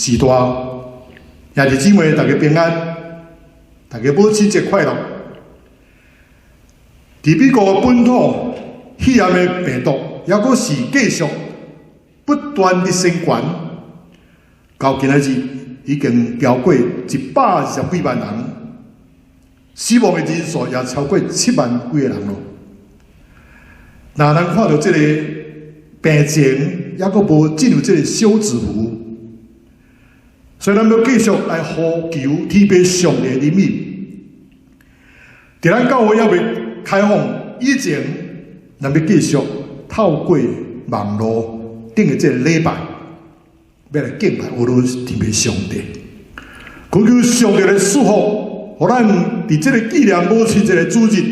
时代，兄弟姊妹，大家平安，大家母亲节快乐。伫美国本土肺炎的病毒，还阁是继续不断的升悬，到今仔日已经超过120几万人，死亡的人数也超过7万几个人咯。若咱看到这个病情，还阁无进入这个休止符，所以咱要继续来呼求天父上帝的名。伫咱教会还未开放以前，咱要继续透过网络顶的这个礼拜，要来敬拜俄罗斯天父上帝，恳求上帝来祝福，互咱伫这个纪念母亲节的主日，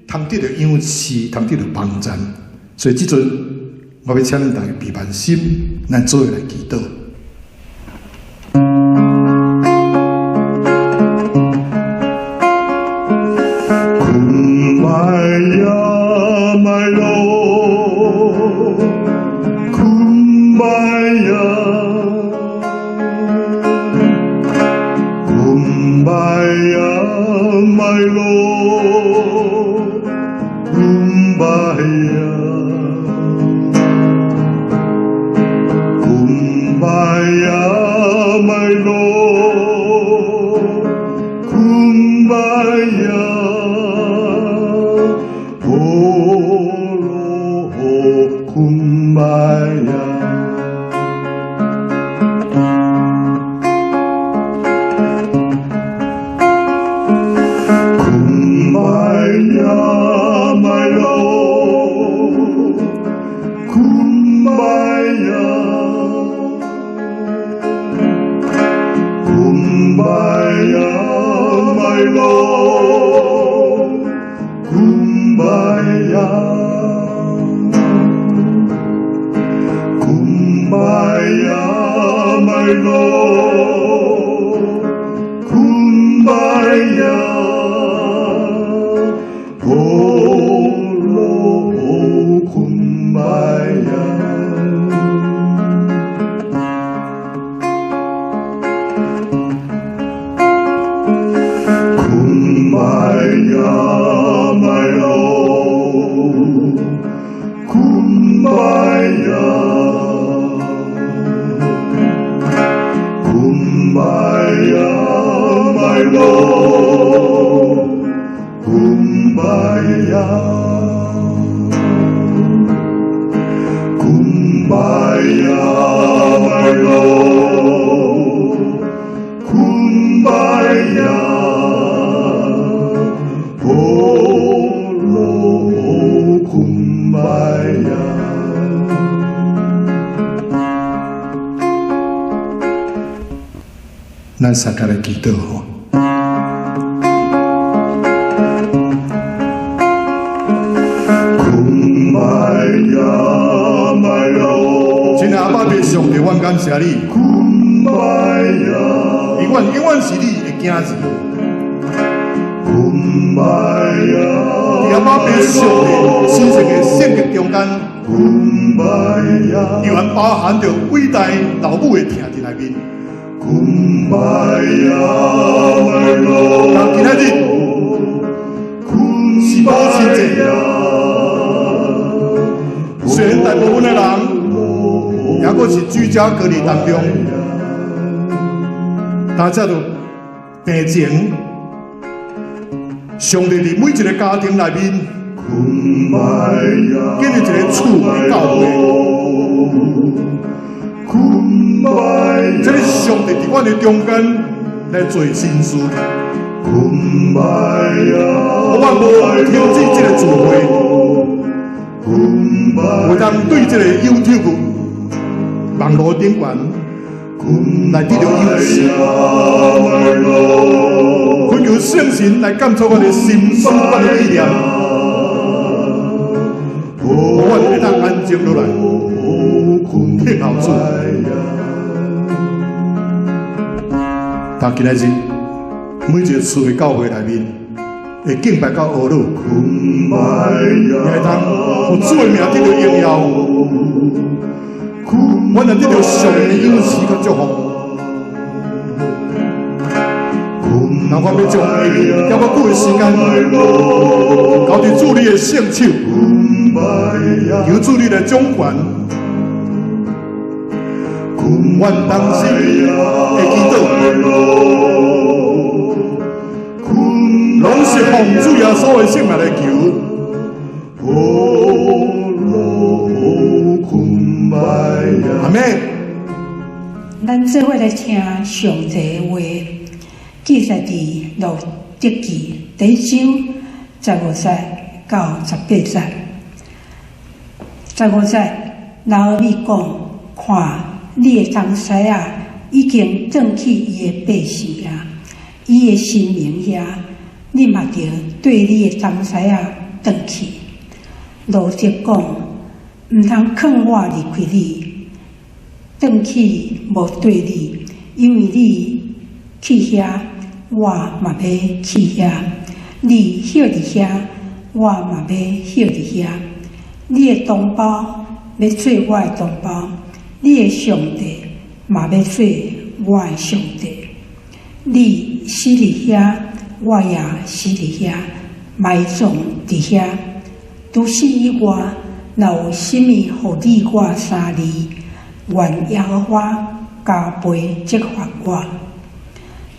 通得到养赐，通得到帮助。所以即阵，我要请恁大家闭慢心，咱做伙来祈祷。咱三个来祈祷吼。亲爱阿爸父上帝，阮感谢你，永远是你的囝子。伫阿爸父上帝神圣的圣洁中间，永远包含着伟大老母的疼伫内面。但今仔日是母亲节，虽然大部分的人也阁是居家隔离当中，但这种病情，上帝伫每一个家庭内面，建立一个厝的教会。这个上帝伫阮的中间来做心事，我无停止这个聚会，有当对这个 YouTube 网络顶端来得到优势，恳求圣神来感触我的心思，我的意念，我会当安静落来。听候主，但今仔日每一个厝的教会内面，会敬拜到俄鲁，也会当有主的名得到荣耀，我能得到上帝的恩赐和祝福，那我要将要我过的时间，交伫主你的圣手，求主你来掌管。阮当时的祈祷，拢是奉主耶稣的圣名来求。阿门。咱做伙来听上帝的话，记载伫路德记第1章15节到18节。15节，拿俄米讲，看你的同师啊，已经转去伊的百姓呀，伊的神明呀，你嘛着对你的同师啊转去。路德讲，毋通劝我离开你。转去无对你，因为你去遐，我嘛要去遐；你歇伫遐，我嘛要歇伫遐。你的同胞要做我的同胞，你的上帝嘛要做我的上帝。你死伫遐，我也死伫遐，埋葬伫遐。除此以外，若有甚物互你我三字？愿耶和华加倍责罚我。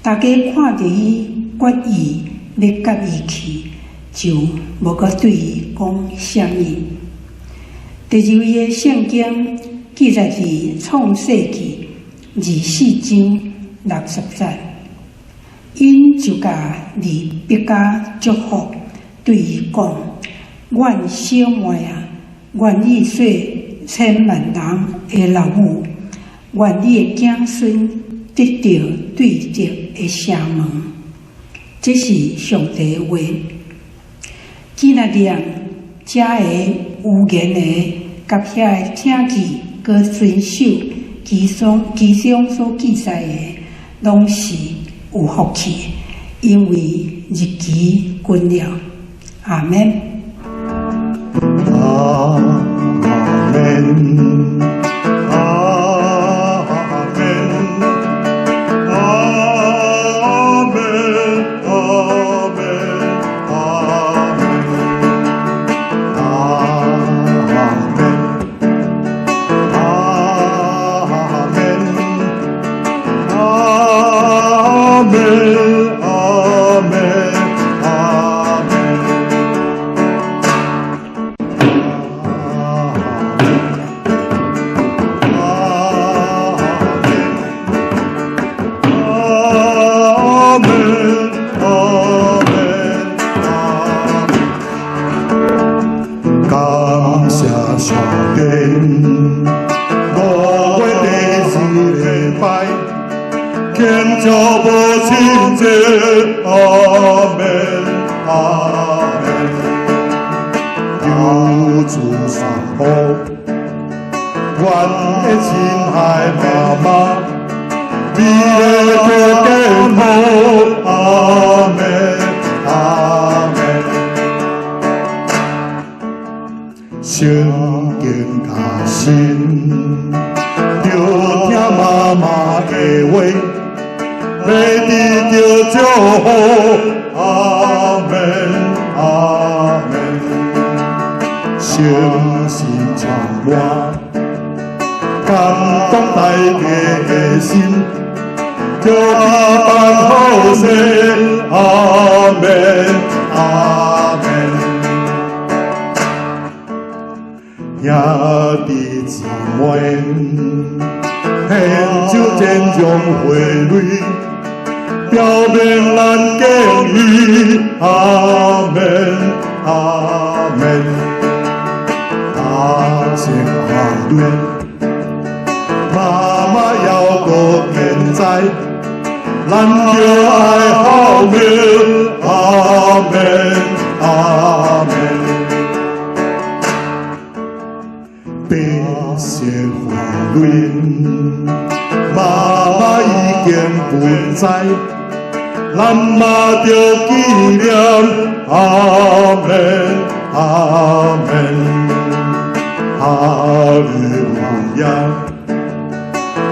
大家看到伊决意要甲伊去，就无阁对伊讲啥物。第二位的圣经记载伫创世纪24章60节，因就甲利百加祝福，对伊讲：阮小妹啊，愿意做千万人的老母，愿你的子孙得到对德的城门。这是上帝的话。今仔日遮个有言的，甲遐个听记，佮遵守其中所记载的，拢是有福气，因为日期近了。阿门。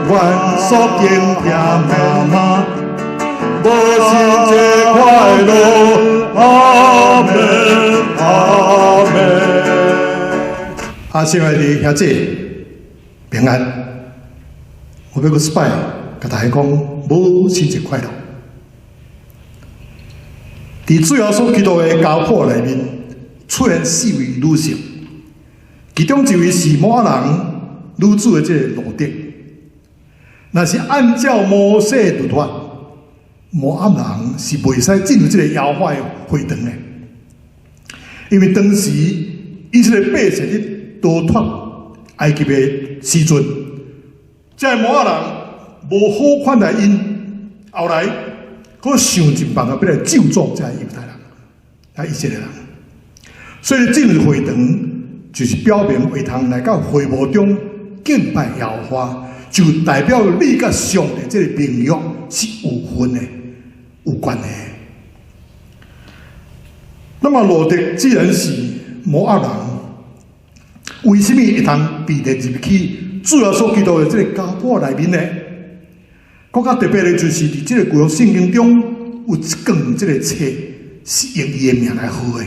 愿所敬听妈妈，无是这快乐，阿门，阿门。啊，亲爱的兄姐，平安！我要个一摆，甲大家讲母亲节快乐。伫主耶稣基督的家谱内面，出现4位女性，其中一位是摩押人女子的这个罗德。若是按照摩西律法，摩押人是袂使进入这个耶和华的会堂的，因为当时以色列百姓咧逃脱埃及的时阵，这摩押人无好款来因，后来佫想尽办法要来救助这犹太人、啊以色列人，所以进入会堂就是表明会堂来到会幕中敬拜耶和华。就代表你甲上帝这个盟约是有份的、有关的。那么罗德既然是摩押人，为什么会通被列入去主耶稣基督的这个家谱内面呢？更加特别的就是，伫这个旧约圣经中有一卷这个册是用伊的名来号的。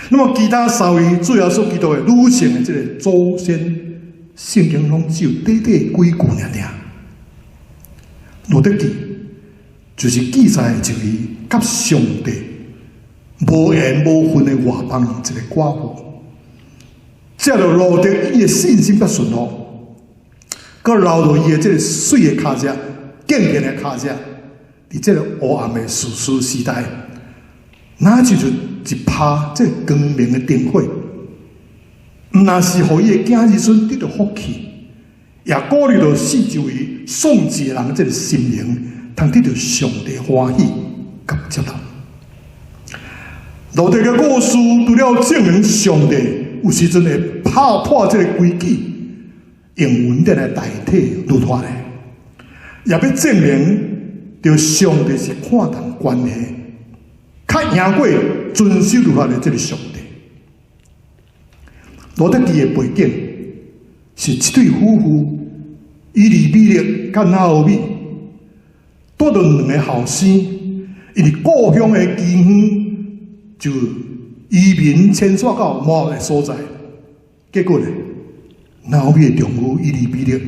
那么其他3位主耶稣基督的女性的这个祖先。圣经中只有短短几句尔。罗德记就是记载一位甲上帝无缘无分的外邦人一个寡妇，借着罗德伊的信心甲顺服，佮留到伊的这个水的脚趾、健健的脚趾，伫这个黑暗的士师时代，那就是一拍这光明的灯火。毋但是互伊的囝儿孙得到福气，也鼓励到四周围送祭的人这个心灵，通得到上帝欢喜甲接纳。罗德的故事除了证明上帝有时阵会拍破这个规矩，用文典来代替律法的，也要证明着上帝是看重关系，较赢过遵守律法的这个上帝。罗德记的背景是一对夫妇，以利米勒甲拿俄米带着2个后生，因为故乡的饥荒，就移民迁徙到摩押的所在。结果呢，拿俄米的丈夫以利米勒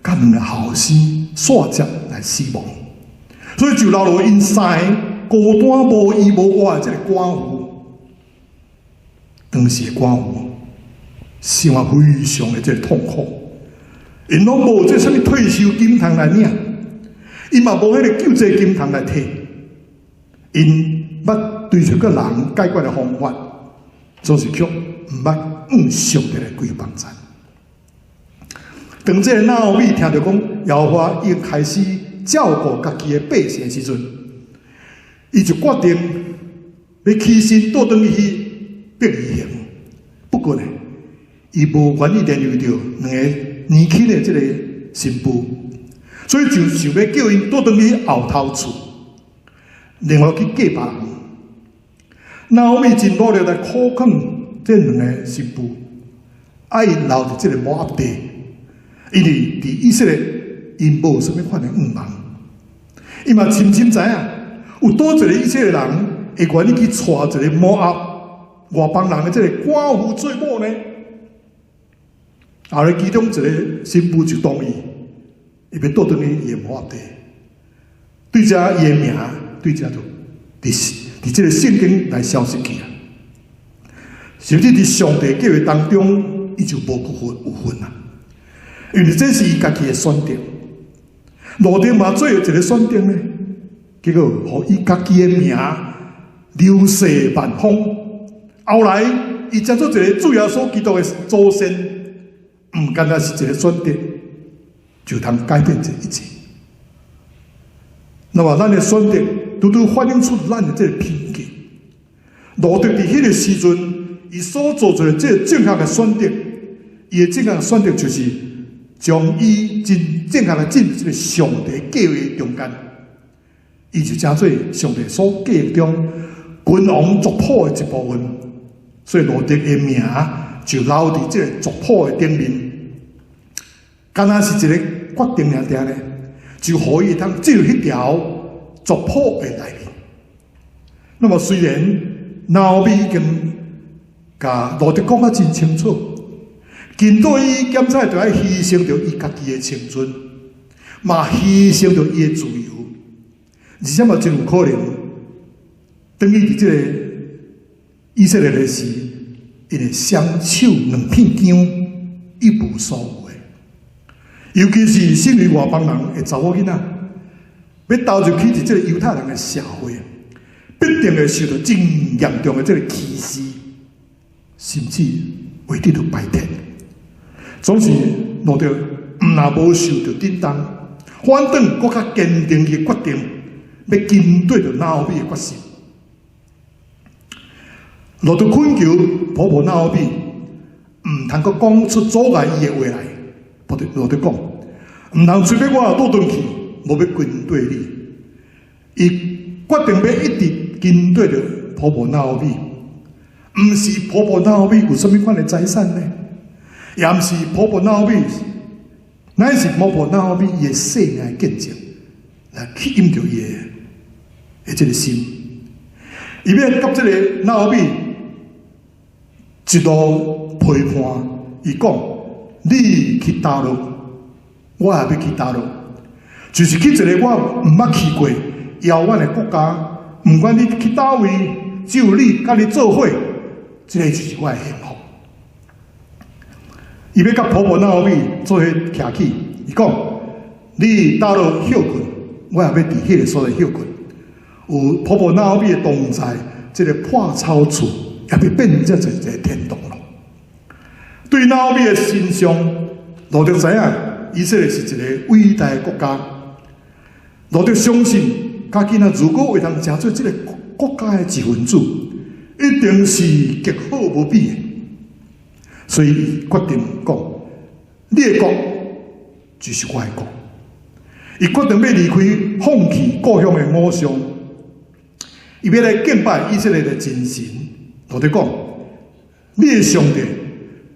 甲2个后生煞接来死亡，所以就留落因3个孤单无依无靠的这个寡妇。当时的寡妇生活非常的这个痛苦，因拢无这什么退休金通来领，因嘛无迄个救济金通来摕，因捌对出个人解决的方法，就是却毋捌向上帝来跪帮助。当这个拿俄米听到讲耶和华已开始照顾家己的百姓的时阵，伊就决定要起身倒转去逼伊行。不过呢，伊无愿意连累着2个年轻的这个新妇，所以就想要叫因倒转去后头厝，另外去嫁别人。拿俄米真努力来苦劝这2个新妇，爱因留伫这个摩押地，因为伫以色列因无什么款的愿望，伊嘛深深知影有多一个以色列人会愿意去娶一个摩押外邦人的这个寡妇做某呢？后来其中一个新妇就同意，伊要倒转去伊的摩押地。对这伊的名，对这就伫这个圣经来消失去啊！甚至伫上帝计划当中，伊就无有份啊！因为这是伊家己的选择。罗德嘛做一个选择呢，结果互伊家己的名流逝万方。后来，伊接做一个主耶稣基督的祖先，唔单单是一个选择，就通改变这一切。那么，咱的选择拄拄反映出咱的这个品格。罗德伫迄个时阵，伊所做出的这个正确的选择，伊的正确的选择就是将伊真正确的进入这个上帝计划中间，伊就成做上帝所计划中君王族谱的一部分。所以罗德的名就留伫这个族谱的顶面，敢若是一个决定尔呢，就可以通进入迄条族谱的内面。那么虽然拿俄米已经甲罗德讲啊真清楚，见到伊检采就要牺牲着伊家己的青春，嘛牺牲着伊的自由，而且嘛真有可能，等于伫这个以色列的时，因会双手两片姜，一无所有的。尤其是身为外邦人的查某囡仔，要投入去伫这个犹太人的社会，必定会受到真严重的这个歧视，甚至会得到排斥。总是落着若无受到震荡，反倒更较坚定的决定，要跟对着拿俄米的决心。落着恳求婆婆拿俄米，唔通阁讲出阻碍伊的话来。落着讲，唔通随便我倒转去，无要跟对你。伊决定要一直跟对着婆婆拿俄米，唔是婆婆拿俄米有什么款的财产呢？也毋是婆婆拿俄米，乃是婆婆拿俄米伊的生命见证，来吸引着伊的这个心。伊要甲这个拿俄米一路陪伴，伊讲。你去大陆，我也要去大陆，就是去一个我毋捌去过遥远的国家，毋管你去倒位，只有你甲你做伙，这个就是我的幸福。伊要甲婆婆拿俄米做伙徛起，伊讲：你大陆休困，我也要伫迄个所在休困。有婆婆拿俄米的同在，这个破草厝也要变成一个天堂了。对拿俄米的心上，罗德知影以色列是一个伟大的国家。罗德相信，家己若如果会通成做这个国家的一份子，一定是极好无比的。所以决定讲，你的国就是我的国。伊决定要离开，放弃故乡的偶像，伊要来敬拜以色列的真神。罗德讲，你的上帝。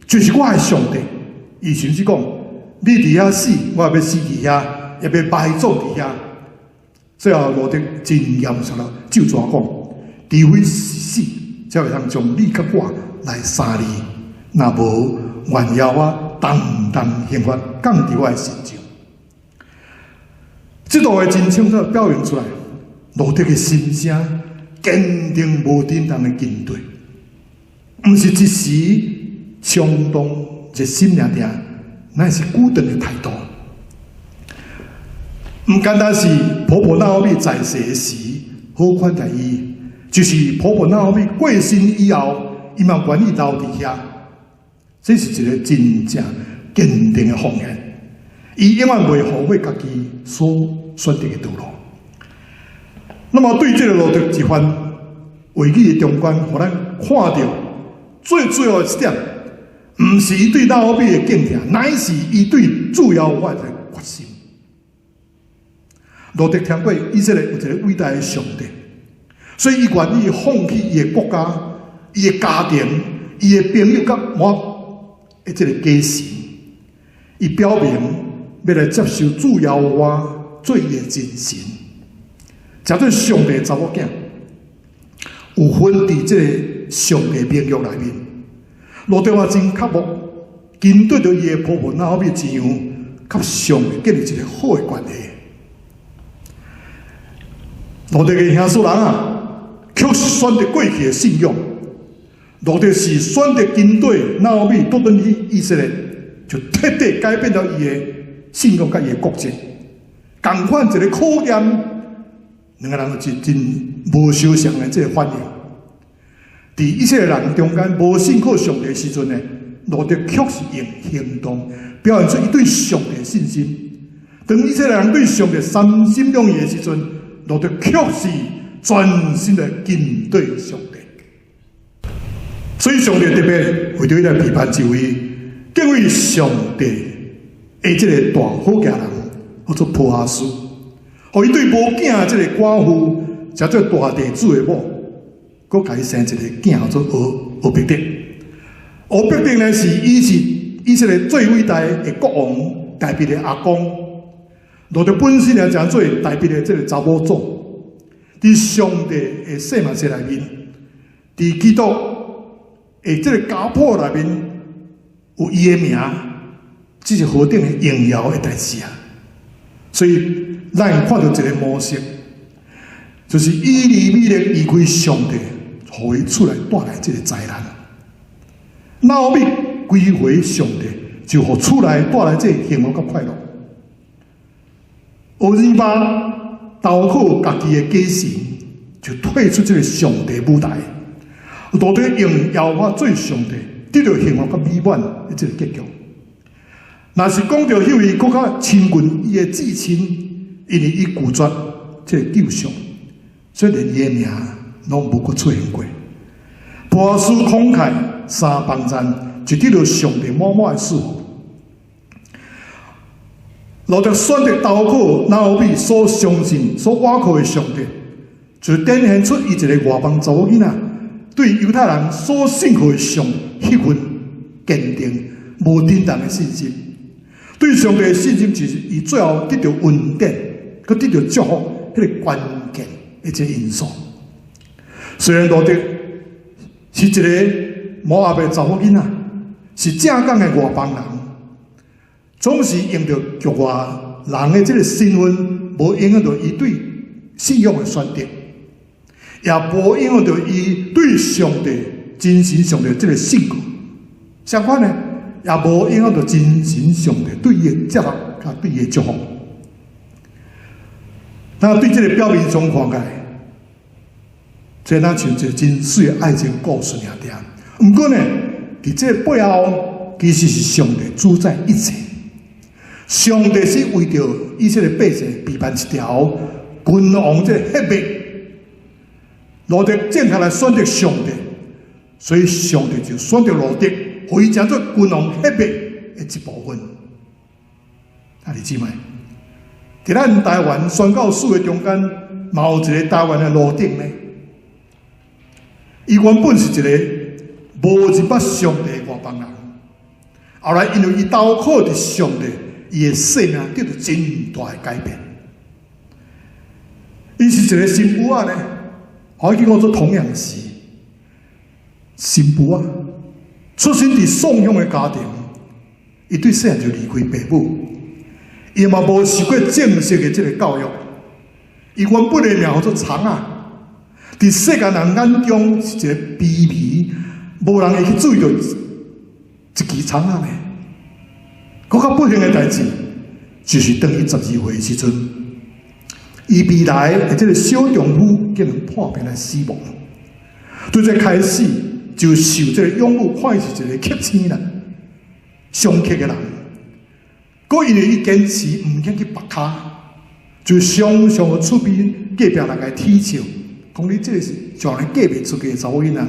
就是我的上帝，伊甚至讲，你伫遐死，我也要死伫遐，也要埋葬伫遐。最后罗德真严肃了，就怎讲？除非是死，才会通将你甲我来杀你。若无，愿要我当刑罚降伫我的身上。这段话真清楚表现出来，罗德的心声坚定无震动的军队，毋是一时。冲动、热心定定，乃是固定的态度。唔单单是婆婆拿俄米在世时好款待伊，就是婆婆拿俄米过身以后，伊嘛愿意留伫遐。这是一个真正坚定的奉献。伊永远袂后悔家己所选择的道路。那么对这个路途一番话语的中间，互咱看到最后一点。毋是伊对拿俄米的敬仰，乃是伊对主要我的决心。罗德听过以色列有一个伟大的上帝，所以伊愿意放弃伊的国家、伊的家庭、伊的朋友甲我的这个家神。伊表明要来接受主要我做伊的真神，诚做上帝查某囝，有份伫这个上帝名约内面。罗德话真刻薄，跟对着伊的婆婆拿俄米一样，甲上帝建立一个好的关系。罗德的兄弟人啊，却是选择过去的信仰。罗德是选择跟对拿俄米倒转去以色列，就彻底改变了伊的信仰甲伊的国籍。同款一个考验，两个人是真无相像的这个反应。伫以色列人中间无信靠上帝的时阵呢，罗德确实用行动表现出伊对上帝的信心。当以色列人对上帝三心两意的时阵，罗德确实全心的跟对上帝。所以上帝特别为着伊来批判这位敬畏上帝的这个大好家人，叫做波阿斯，互伊对无囝的这个寡妇，叫做大地主的某。佫甲伊生一个囝，叫做俄别狄。俄别狄呢是以色列最伟大的国王大卫的阿公。罗德本身也讲做大卫的这个查某祖。伫上帝的圣马世内面，伫基督的这个家谱内面有伊的名，这是何等的荣耀的代志啊！所以咱看到一个模式，就是以利米勒离开上帝，互伊出来带来这个灾难。拿俄米归回上帝，就互出来带来这个幸福甲快乐。俄珥巴投靠家己的假神，就退出这个上帝舞台，落在用耶和华做上帝，得到幸福甲美满的这个结局。若是讲到迄位更较亲近伊的至亲，因为伊拒绝这个救赎，所以连伊的名拢无阁出现过。波斯慷慨三帮战，就得到上帝满满的赐福。落着选择投靠拿俄米所相信、所倚靠的上帝，就展现出伊一个外邦查某囡仔对犹太人所信靠的上迄份坚定、无震动的信心。对上帝的信心，就是伊最后得到恩典，佮得到祝福，迄个关键的一个因素。虽然罗德是一个摩押的查某囡仔，是正港的外邦人。总是用着局外人的这个身份，无影响到伊对信仰的选择，也无影响到伊对上帝真神上帝这个信仰。相反呢，也无影响到真神上帝对伊的接纳，甲对伊的祝福。那对这个表面上看起来，这那像一个真水的爱情故事尔点。不过呢，伫这背后，其实是上帝主宰一切。上帝是为着以色列百姓备办一条君王这个血脉，罗德正确来选择上帝，所以上帝就选择罗德，互伊成做君王血脉的一部分。啊，你知吗？伫咱台湾宣教史的中间，嘛有一个台湾的罗德呢。伊原本是一个无入捌上帝的外邦人，后来因为伊投靠伫上帝。伊的生命得到真大的改变。伊是一个新妇啊呢，可以讲做童养媳。新妇啊，出身伫宋乡的家庭，伊对细汉就离开爸母，伊嘛无受过正式的这个教育。伊原本的名叫做长啊，伫世间人眼中是一个卑微，无人会去注意到一支长啊呢。更较不幸的代志，就是当伊12岁的时阵，伊未来的这个小丈夫竟然破病来死亡。对这开始就受这个养母看是一个乞青啦，上乞的人。佮因为伊坚持唔肯去拔骹，就常常的出边隔壁人来踢笑，讲你这个是将来嫁袂出去的查某囡仔。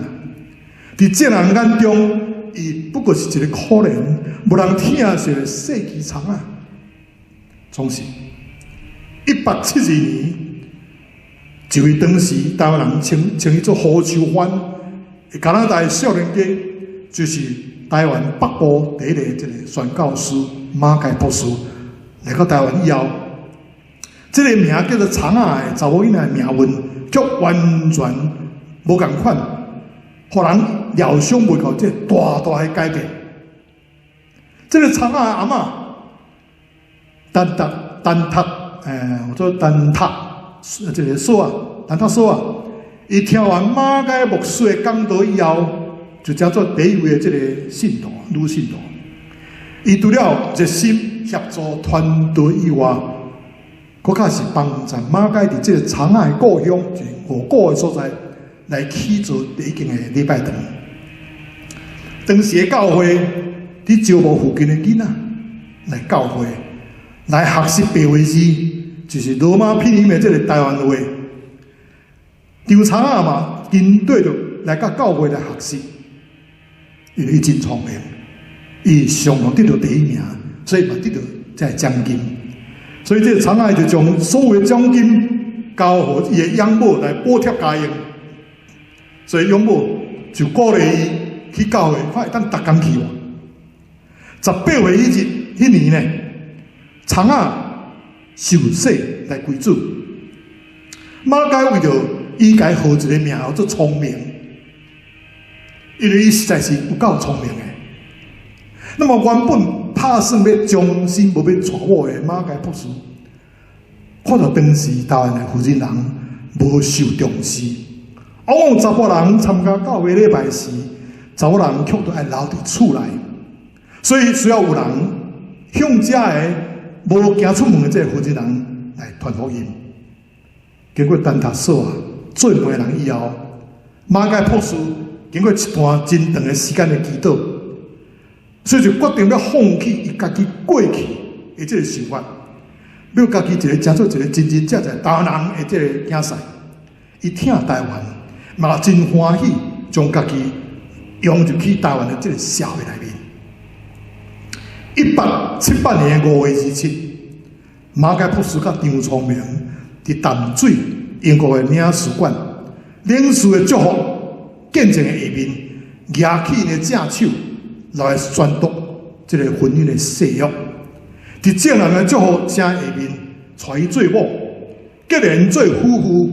伫这人眼中，伊不过是一个可怜、无人疼惜的细枝虫啊！总是172年，一位当时台湾人称伊做胡秋欢，加拿大少年家，就是台湾北部第一个这个宣教师马介博士来到台湾以后，这个名叫做长啊的查某囡仔命运，却完全无共款，互人料想袂到这大大的改变。这个长啊阿嬷单塔，我做单塔，这个锁啊，单塔锁啊，伊听完马介牧师的讲道以后，就叫做第一位的这个信徒，女信徒。伊除了热心协助团队以外，更加是帮助马介伫这个长啊的故乡，就是5个的所在，来起做第一间的礼拜堂。当时的教会伫招募附近的囡仔来教会，来学习白话字，就是罗马拼音的这个台湾话。张长啊嘛，跟对着来甲教会来学习，因为伊真聪明，伊上常得到第一名，所以嘛得到这奖金。所以这个长啊就将所有的奖金交予伊的养母来补贴家用，所以养母就鼓励伊去教会，看会当逐工去。18岁迄年呢，长啊受洗来归主。马该为着伊该号一个名叫做聪明，因为伊实在是有够聪明的。那么原本打算要终身无要娶某的马该博士，看到当时台湾的负责人无受重视，往往查甫人参加教会礼拜时，查某人却都爱留伫厝内，所以需要有人向遮的无行出门的这个负责人来传福音。经过单读所啊，做媒人以后，马该博士经过一段真长的时间的祈祷，所以就决定要放弃伊家己过去的这个想法，要家己一个成做一个真真正正台湾人的这个竞赛。伊听台湾，嘛真欢喜，将家己融入去台湾的这个社会内面。1878年5月27日，马该博士甲张聪明伫淡水英国的领事馆领事的祝福见证的下面，举起因的正手来宣读这个婚姻的誓约。伫众人的祝福声下面，带伊做某，结连做夫妇，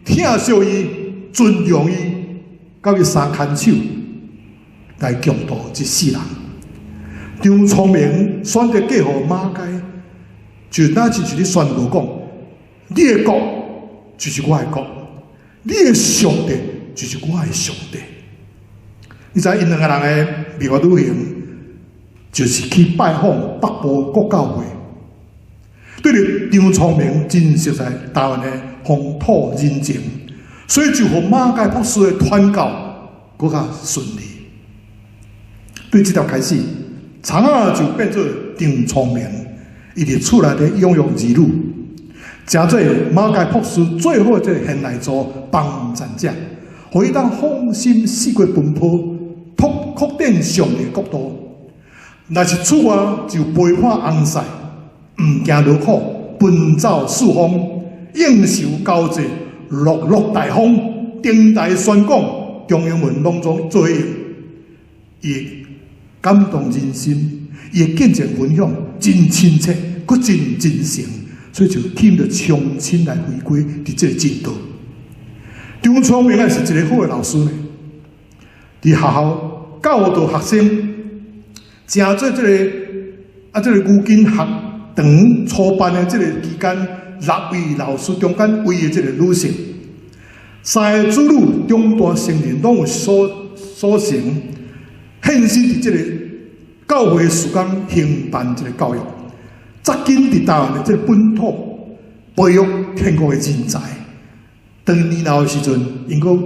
疼惜伊，尊重伊，到伊三牵手来共度一世人。张聪明选择嫁予马该，就那就是咧宣告讲：你的国就是我的国，你的上帝就是我的上帝。你知因两个人的美国旅行，就是去拜访北部国教会。对着张聪明真实在台湾的风土人情，所以就和马该博士的传教更加顺利。对这条开始，长啊就变做张聪明，伊伫厝内底养育儿女，真做马该博士最好这现代做帮战者，可以当放心四国奔波，确定上帝的国度。若是厝外就陪伴红塞，唔惊劳苦，奔走四方，应受交际，落落大风，顶台宣讲，中英文拢总做用，伊感动人心，伊的见证分享真亲切，佫真真诚，所以就欠着重新来回归伫这个制度。张聪明也是一个好的老师呢，伫学校教导学生，正做这个牛津学堂初办的这个期间，6位老师中间唯一这个女性，3个子女中大成人拢有所成，献身伫这个教会时间兴办这个教育，扎根伫台湾的这个本土，培育天国的人才。当年老的时阵，因个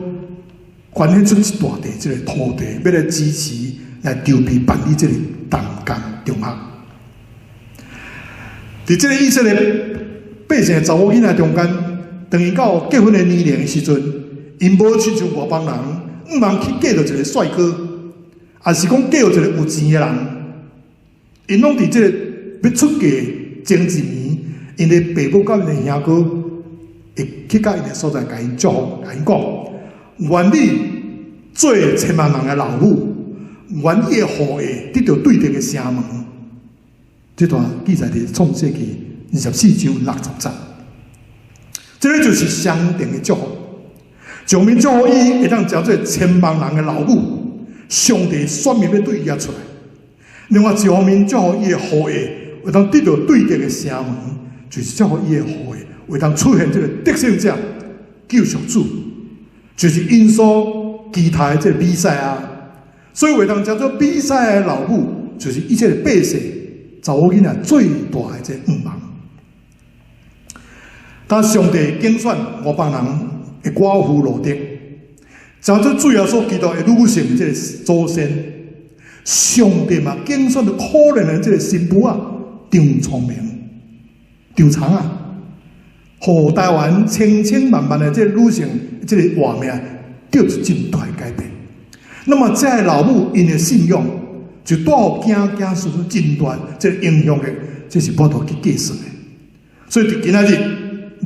捐献出一大地这个土地，要来支持来筹备办理这个淡江中学。伫这个以色列百姓的查某囡仔中间，当伊到结婚的年龄的时阵，因无亲像外邦人，毋茫去嫁着一个帅哥，也是讲嫁着一个有钱的人。因拢伫这个要出嫁前一年，因的爸母甲因的兄哥会去到因的所在，甲因祝福，甲因讲，愿你做千万人的老母，愿你的后裔得到对等的城门。这段记载伫创世纪24章60节，这个就是上帝的祝福。上面祝福伊会当叫做千万人的老母，上帝选民要对伊出来。另外一方面，祝福伊的后裔会当得到对等的城门，就是祝福伊的后裔会当出现这个得胜者、救赎主，就是因所期待的这个比赛啊。所以会当叫做比赛的老母，就是一切的百姓。查某囡仔最大的这愿望，当上帝拣选外邦人的寡妇罗德，照做主要所祈祷的女性这个祖先，上帝嘛拣选了可怜的这个新妇啊，张聪明、张长啊，互台湾千千万万的这个女性这个活命得到真大的改变。那么这个老母因的信仰。就带予囝孙真大这个影响力，这是无法去计算的。所以伫今仔日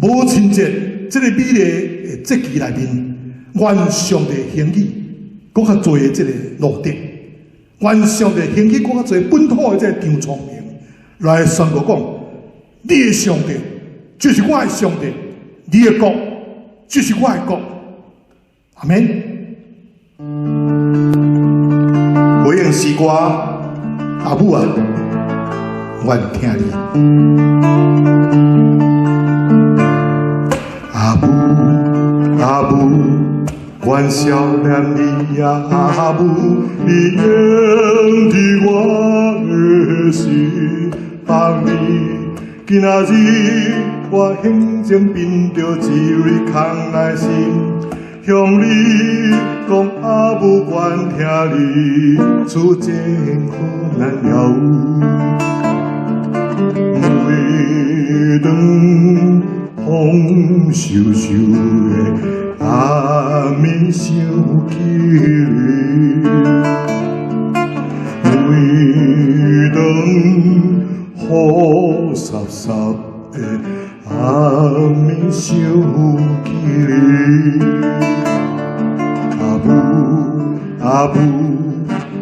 母亲节这个美丽的节期内面，愿上帝兴起更较多的这个路德，愿上帝兴起更较多本土的这个张聪明来宣告讲：你的上帝就是我的上帝，你的国就是我的国。阿免。回应诗歌，阿母啊，我听你。阿母，阿母，阮少年你呀，阿母，你应伫我的心房里。今仔日我兴情变着一蕊空来心，向你讲阿母，阮听你处境苦难了。每当风萧萧的暗暝想起你，每当雨湿湿的暗暝想起你，阿母阿母，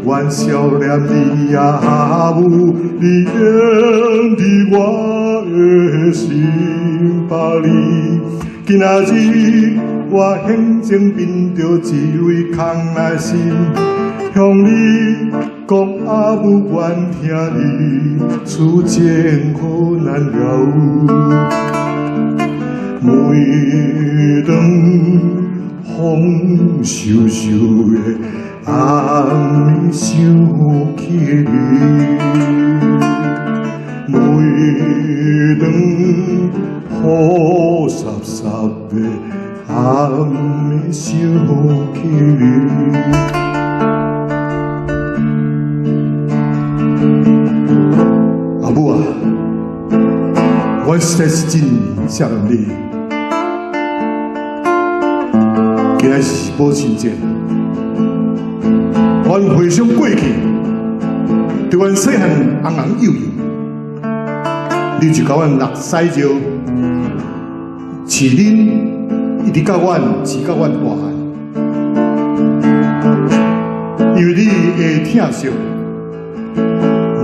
阮少年你呀，阿母，你应伫我的心巴里。今仔日我兴情变着一蕊空来心，向你讲阿母，阮听你处境苦难了。每当风萧萧的暗暝想起你，每当雨湿湿的暗暝想起你。阿母啊，我实在是真想念你。今仔是母亲节，阮回想过去，对阮细汉红红幼幼，你就甲阮落屎尿，饲恁，一直到阮饲到阮大汉。因为你的疼惜，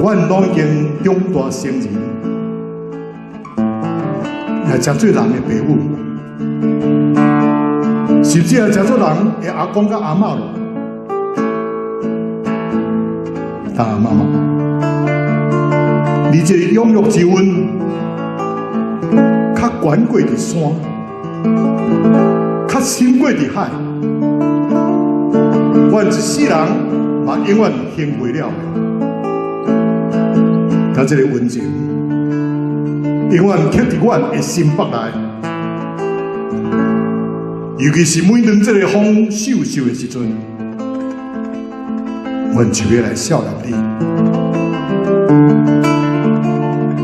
阮拢已经长大成人，也真做人的爸母。甚至也真做人的阿公甲阿嬷咯，但妈妈，你这养育之恩，较悬过伫山，较深过伫海，阮一世人嘛永远还袂了。甲这个温情，永远刻伫阮的心腹内。尤其是每当这个风萧萧的时阵，阮就要来孝念你；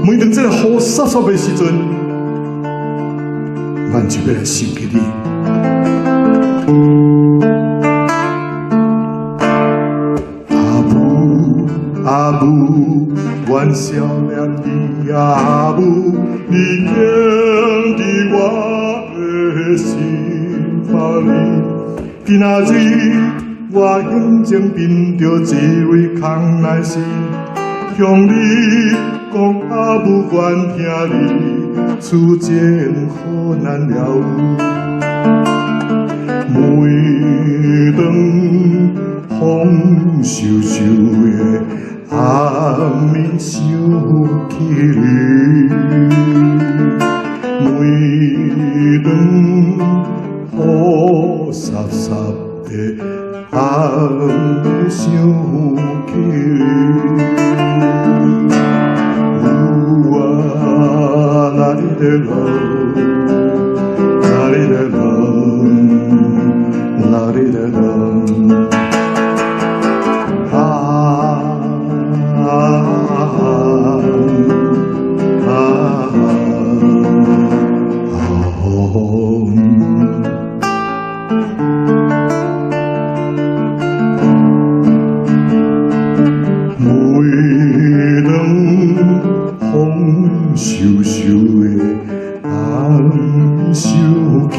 每当这个雨湿湿的时阵，阮就要来想起你。阿母，阿母，阮少年你呀，阿母，你应伫我的心。今仔日我兴情变着一蕊空来心，向你讲阿母，阮听你处境苦难了。每当风萧萧的暗暝想起你，每当雨湿湿的暗暝想起你，有啊，哪里的人，哪里的人，哪里的人，萧萧的暗暝想起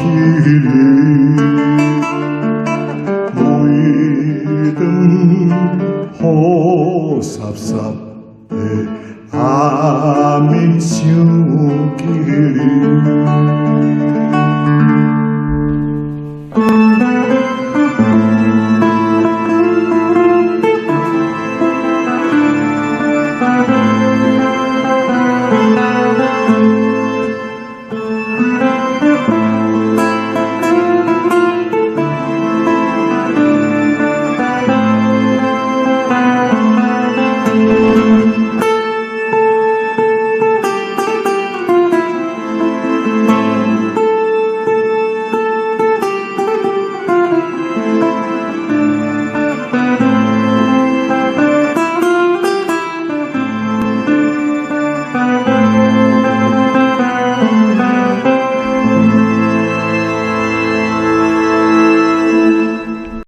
你，每当雨湿湿的暗暝想。